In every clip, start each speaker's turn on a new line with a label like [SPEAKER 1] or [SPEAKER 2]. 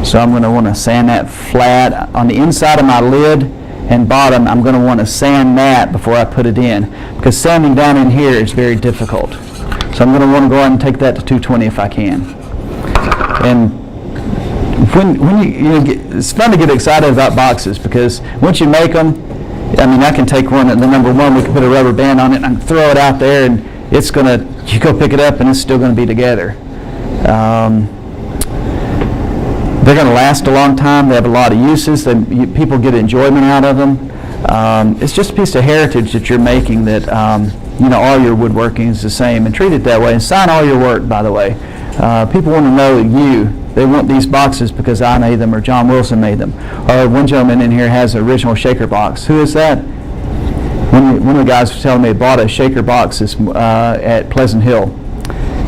[SPEAKER 1] So I'm going to want to sand that flat. On the inside of my lid and bottom, I'm going to want to sand that before I put it in, because sanding down in here is very difficult. So I'm going to want to go ahead and take that to 220 if I can. And when it's fun to get excited about boxes, because once you make them, I mean, I can take one, and the number one, we can put a rubber band on it, and I can throw it out there, and it's going to, you go pick it up, and it's still going to be together. They're going to last a long time. They have a lot of uses. People get enjoyment out of them. It's just a piece of heritage that you're making that, all your woodworking is the same, and treat it that way. And sign all your work, by the way. People want to know you. They want these boxes because I made them or John Wilson made them. Or one gentleman in here has an original shaker box. Who is that? One of the guys was telling me he bought a shaker box at Pleasant Hill.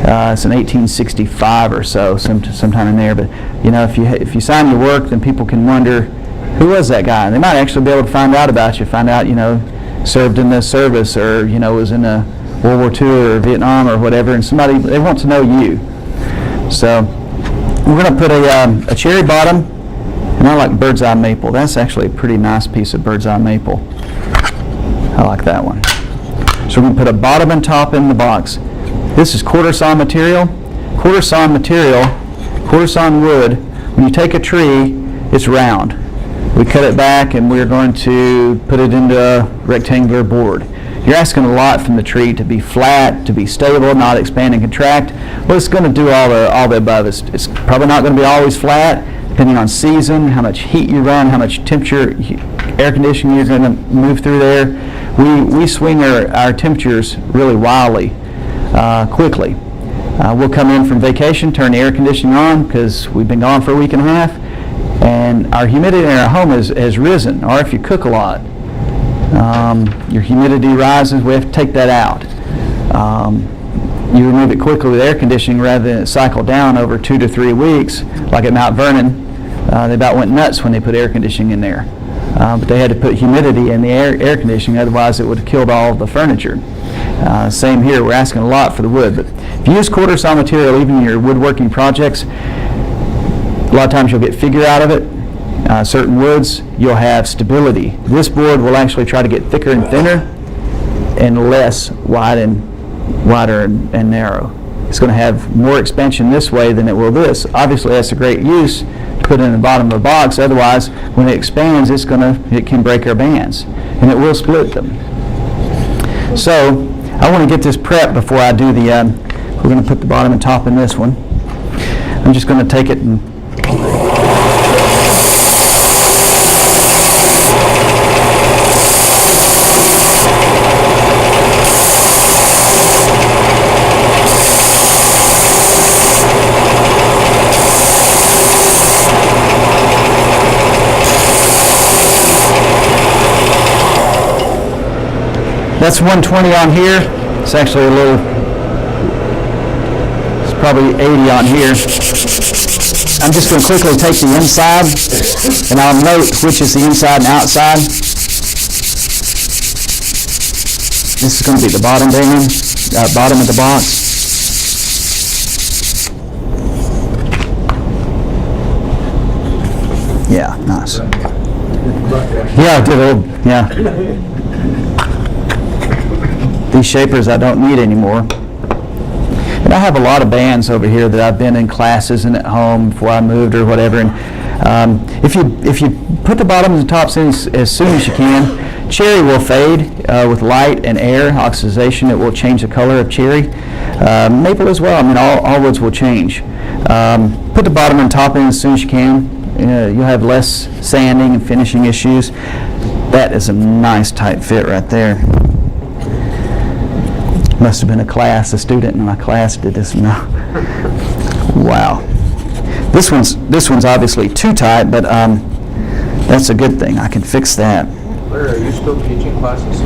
[SPEAKER 1] It's in 1865 or so, sometime in there. But if you sign your work, then people can wonder, who was that guy? And they might actually be able to find out about you. Find out, served in the service, or was in a World War II or Vietnam or whatever. And they want to know you. So we're going to put a cherry bottom, and I like bird's eye maple. That's actually a pretty nice piece of bird's eye maple. I like that one. So we're going to put a bottom and top in the box. This is quarter sawn material. Quarter sawn wood, when you take a tree, it's round. We cut it back, and we're going to put it into a rectangular board. You're asking a lot from the tree to be flat, to be stable, not expand and contract. Well, it's going to do all the above. It's probably not going to be always flat, depending on season, how much heat you run, how much temperature, air conditioning you're going to move through there. We swing our temperatures really wildly, quickly. We'll come in from vacation, turn the air conditioning on because we've been gone for a week and a half, and our humidity in our home has risen. Or if you cook a lot, your humidity rises. We have to take that out. You remove it quickly with air conditioning rather than it cycle down over 2 to 3 weeks, like at Mount Vernon. They about went nuts when they put air conditioning in there. But they had to put humidity in the air conditioning, otherwise it would have killed all of the furniture. Same here, we're asking a lot for the wood. But if you use quarter saw material, even in your woodworking projects, a lot of times you'll get figure out of it. Certain woods, you'll have stability. This board will actually try to get thicker and thinner and less wider and narrow. It's going to have more expansion this way than it will this. Obviously, that's a great use to put in the bottom of a box. Otherwise, when it expands, it can break our bands, and it will split them. So, I want to get this prepped before I do we're going to put the bottom and top in this one. I'm just going to take it and that's 120 on here. It's actually it's probably 80 on here. I'm just going to quickly take the inside, and I'll note which is the inside and outside. This is going to be the bottom band, bottom of the box. Yeah, nice. Yeah, I did. Yeah. These shapers I don't need anymore. And I have a lot of bands over here that I've been in classes and at home before I moved or whatever. And if you put the bottoms and tops in as soon as you can, cherry will fade with light and air oxidation. It will change the color of cherry. Maple as well. I mean, all woods will change. Put the bottom and top in as soon as you can. You'll have less sanding and finishing issues. That is a nice tight fit right there. Must have been a student in my class did this. No. Wow. This one's obviously too tight, but that's a good thing. I can fix that.
[SPEAKER 2] Larry, are you still teaching classes?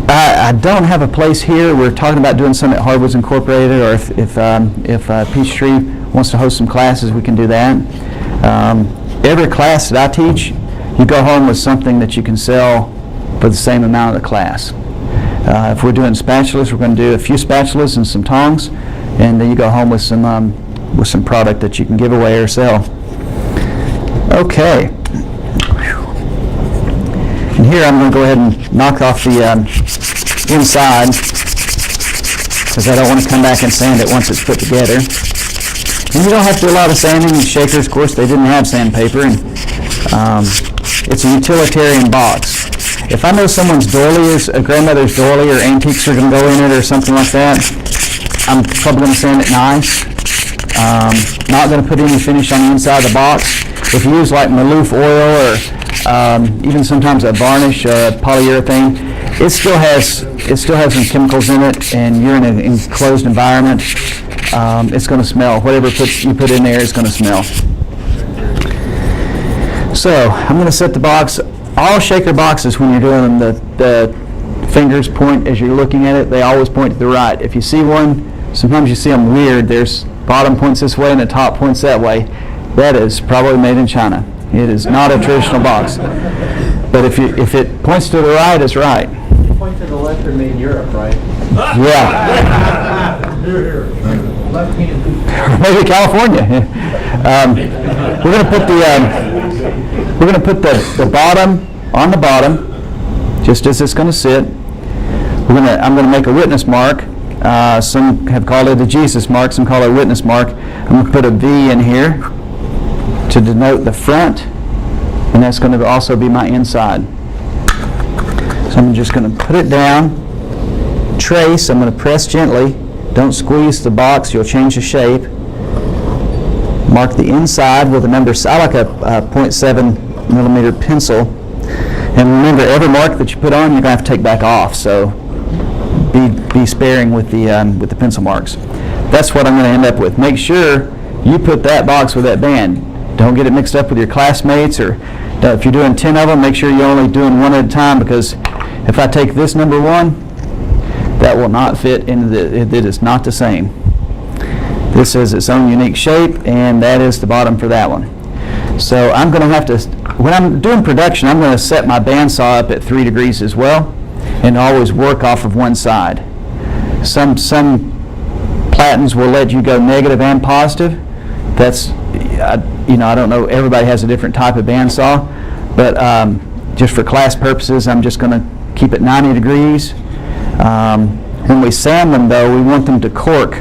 [SPEAKER 1] I don't have a place here. We're talking about doing some at Hardwoods Incorporated, or if Peachtree wants to host some classes, we can do that. Every class that I teach, you go home with something that you can sell for the same amount of the class. If we're doing spatulas, we're going to do a few spatulas and some tongs, and then you go home with some product that you can give away or sell. Okay. And here I'm going to go ahead and knock off the inside, because I don't want to come back and sand it once it's put together. And you don't have to do a lot of sanding. The shakers, of course, they didn't have sandpaper, and it's a utilitarian box. If I know someone's doily is a grandmother's doily, or antiques are going to go in it, or something like that, I'm probably going to sand it nice. Not going to put any finish on the inside of the box. If you use like Maloof oil, or even sometimes a varnish, polyurethane, it still has some chemicals in it, and you're in an enclosed environment. It's going to smell. Whatever you put in there is going to smell. So I'm going to set the box. All shaker boxes, when you're doing them, the fingers point as you're looking at it. They always point to the right. If you see one, sometimes you see them weird. There's bottom points this way and the top points that way. That is probably made in China. It is not a traditional box. But if it points to the right, it's right.
[SPEAKER 2] You point to the left, they're made in Europe, right?
[SPEAKER 1] Yeah.
[SPEAKER 2] Left hand.
[SPEAKER 1] Maybe California. We're going to put the bottom on the bottom, just as it's going to sit. I'm going to make a witness mark. Some have called it a Jesus mark. Some call it a witness mark. I'm going to put a V in here to denote the front, and that's going to also be my inside. So I'm just going to put it down, trace. I'm going to press gently. Don't squeeze the box, you'll change the shape. Mark the inside with a number. I like a 0.7 millimeter pencil. And remember, every mark that you put on, you're going to have to take back off. So be sparing with the pencil marks. That's what I'm going to end up with. Make sure you put that box with that band. Don't get it mixed up with your classmates, or if you're doing 10 of them, make sure you're only doing one at a time, because if I take this number 1, that will not fit into it is not the same. This has its own unique shape, and that is the bottom for that one. So I'm going to have to, when I'm doing production, I'm going to set my bandsaw up at 3 degrees as well, and always work off of one side. Some platens will let you go negative and positive. That's, I don't know, everybody has a different type of bandsaw, but just for class purposes, I'm just going to keep it 90 degrees. When we sand them, though, we want them to cork,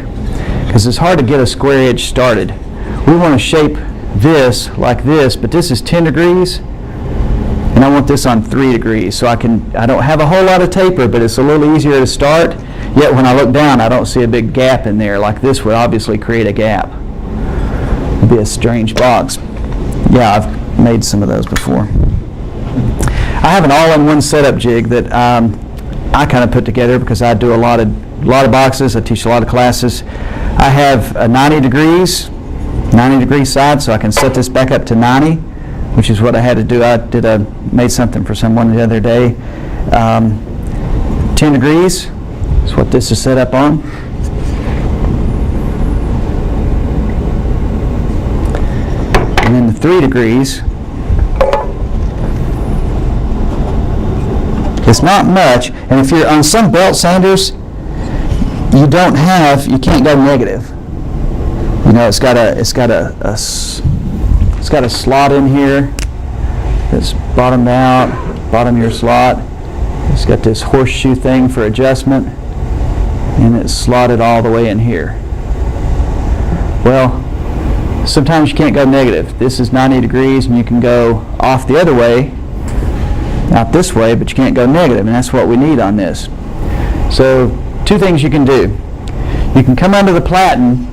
[SPEAKER 1] because it's hard to get a square edge started. We want to shape this like this, but this is 10 degrees, and I want this on 3 degrees. So I don't have a whole lot of taper, but it's a little easier to start. Yet when I look down, I don't see a big gap in there. Like this would obviously create a gap. It'd be a strange box. Yeah, I've made some of those before. I have an all-in-one setup jig that I kind of put together because I do a lot of boxes. I teach a lot of classes. I have a 90 degree side, so I can set this back up to 90, which is what I had to do. I made something for someone the other day. 10 degrees is what this is set up on. And then the 3 degrees, it's not much, and if you're on some belt sanders, you can't go negative. It's got a slot in here that's bottomed out, bottom of your slot. It's got this horseshoe thing for adjustment, and it's slotted all the way in here. Well, sometimes you can't go negative. This is 90 degrees, and you can go off the other way, out this way, but you can't go negative, and that's what we need on this. So 2 things you can do. You can come under the platen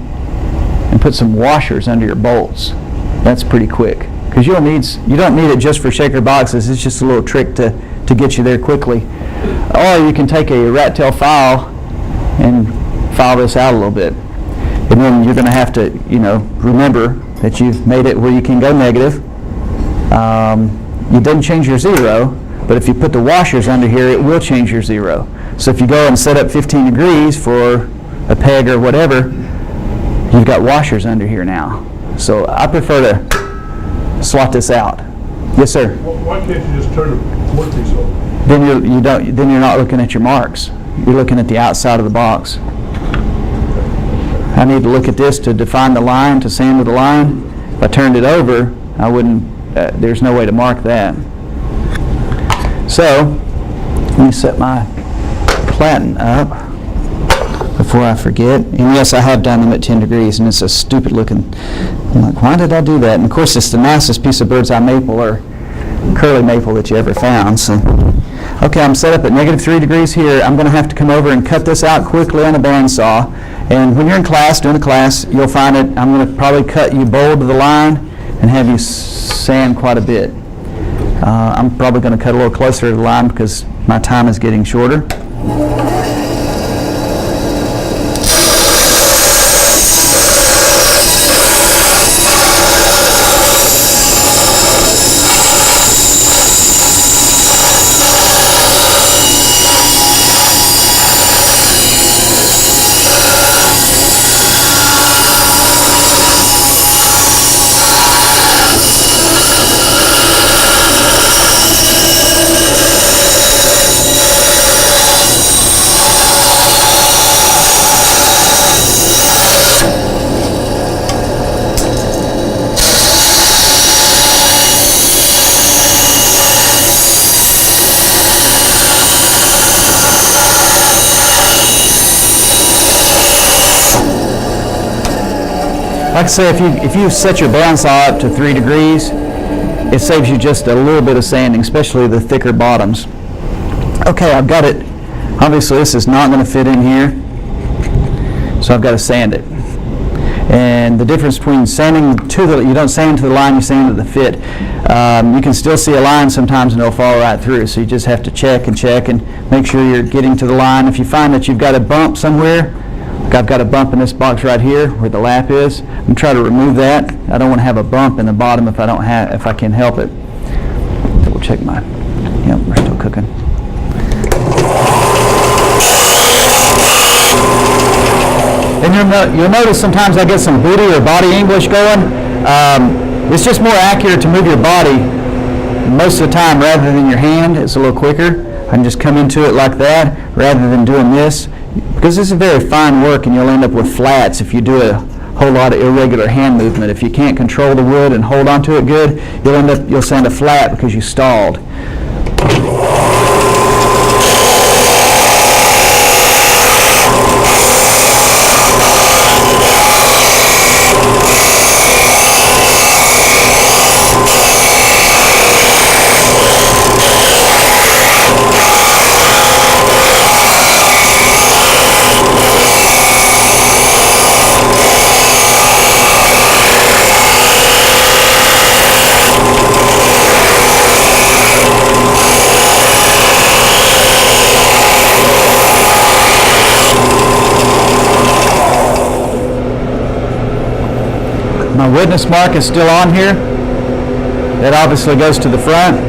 [SPEAKER 1] and put some washers under your bolts. That's pretty quick, because you don't need it just for shaker boxes. It's just a little trick to get you there quickly. Or you can take a rat tail file and file this out a little bit, and then you're going to have to remember that you've made it where you can go negative. It doesn't change your zero, but if you put the washers under here, it will change your zero. So if you go and set up 15 degrees for a peg or whatever, you've got washers under here now. So I prefer to slot this out. Yes, sir?
[SPEAKER 3] Why can't you just turn the workpiece over?
[SPEAKER 1] Then you're not looking at your marks. You're looking at the outside of the box. I need to look at this to define the line, to sand with the line. If I turned it over, I wouldn't there's no way to mark that. So, let me set my platen up before I forget. And yes, I have done them at 10 degrees, and it's a stupid looking. I'm like, why did I do that? And of course, it's the nicest piece of bird's eye maple or curly maple that you ever found. So, okay, I'm set up at -3 degrees here. I'm going to have to come over and cut this out quickly on a bandsaw. And when you're in class, doing a class, you'll find it. I'm going to probably cut you bold to the line and have you sand quite a bit. I'm probably going to cut a little closer to the line because my time is getting shorter. Like I say, if you set your bandsaw up to 3 degrees, it saves you just a little bit of sanding, especially the thicker bottoms. Okay, I've got it. Obviously, this is not going to fit in here, so I've got to sand it. And the difference between sanding to the, you don't sand to the line, you sand to the fit. You can still see a line sometimes and it'll fall right through, so you just have to check and make sure you're getting to the line. If you find that you've got a bump somewhere, I've got a bump in this box right here where the lap is. I'm going to try to remove that. I don't want to have a bump in the bottom if I can help it. Double check my, yep, we're still cooking. And you'll notice sometimes I get some booty or body English going. It's just more accurate to move your body most of the time rather than your hand. It's a little quicker. I can just come into it like that rather than doing this. Because this is very fine work and you'll end up with flats if you do a whole lot of irregular hand movement. If you can't control the wood and hold onto it good, you'll sand a flat because you stalled. My witness mark is still on here. That obviously goes to the front.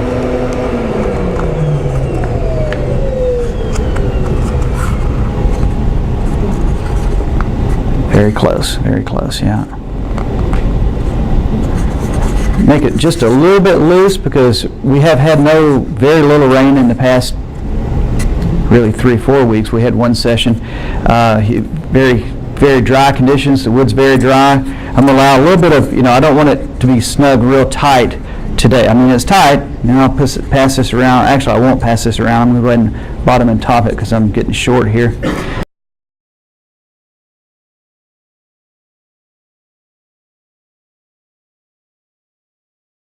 [SPEAKER 1] Very close, yeah. Make it just a little bit loose because we have had very little rain in the past, really 3-4 weeks. We had one session, very dry conditions. The wood's very dry. I'm going to allow a little bit of, I don't want it to be snug real tight today. I mean, it's tight. Now I'll pass this around. Actually, I won't pass this around. I'm going to go ahead and bottom and top it because I'm getting short here.